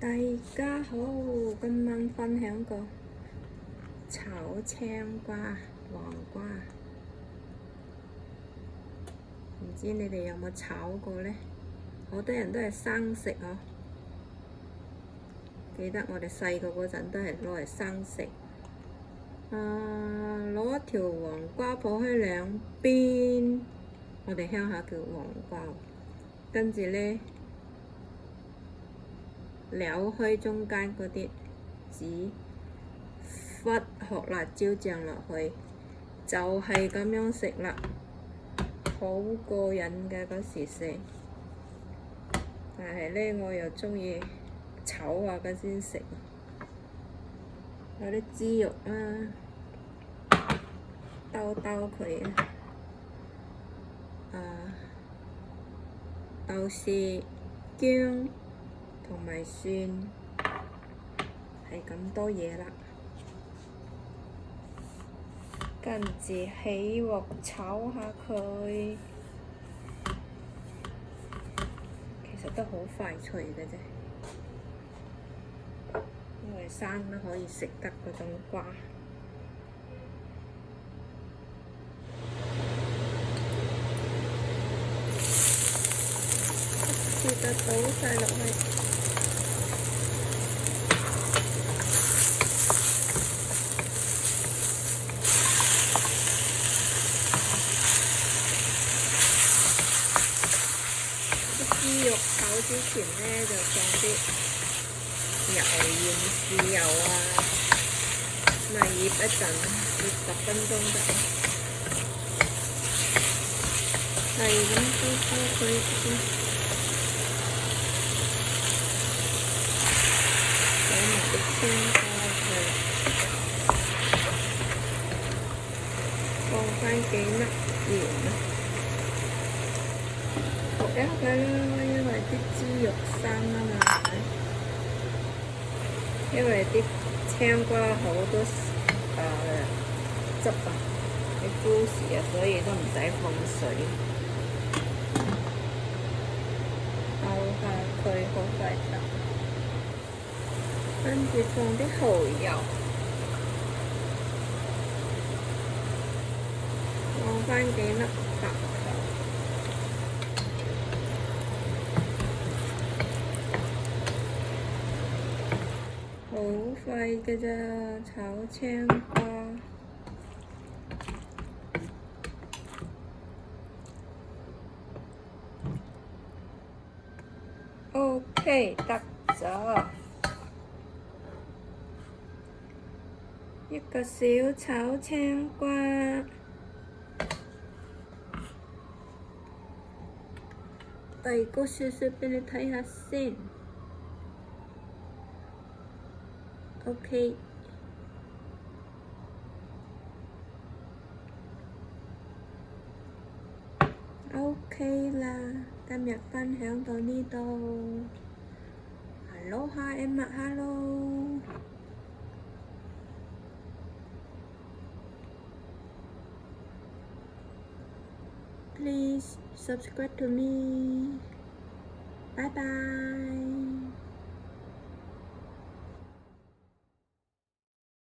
大家好，今晚分享個炒青瓜、黃瓜，唔知你哋有冇炒過呢？好多人都係生食嗬。記得我哋細個嗰陣都係攞嚟生食。攞一條黃瓜剖開兩邊，我哋鄉下叫黃瓜。跟住呢，撩開中間嗰啲籽，忽學辣椒醬落去，就係咁樣食啦，好過癮嘅嗰時食。但係呢，我又鍾意炒下嘅先食。有啲豬肉啦，兜佢豆豉、薑同埋蒜，係咁多嘢啦。跟住起鑊炒下佢，其實都好快脆嘅啫，因為生都可以食得嗰種瓜。一次就倒晒落去。豬肉炒之前呢，就放啲油鹽豉油啊，咁啊醃一陣，醃10分鐘得。係咁兜佢先，擺埋啲青瓜佢，放返幾粒鹽啊！焗一佢啦，因為啲豬肉生啊嘛，因為啲青瓜好多汁啊，啲juice啊，所以都唔使放水。兜下佢好快得，跟住放啲蠔油，放返幾粒白糖。好快嘅咋，炒青瓜。OK， 得咗。一個小炒青瓜。遞高少少畀你睇下先。OK。OK 啦，今日分享到呢度。Aloha and mahalo。Please subscribe to me. Bye bye.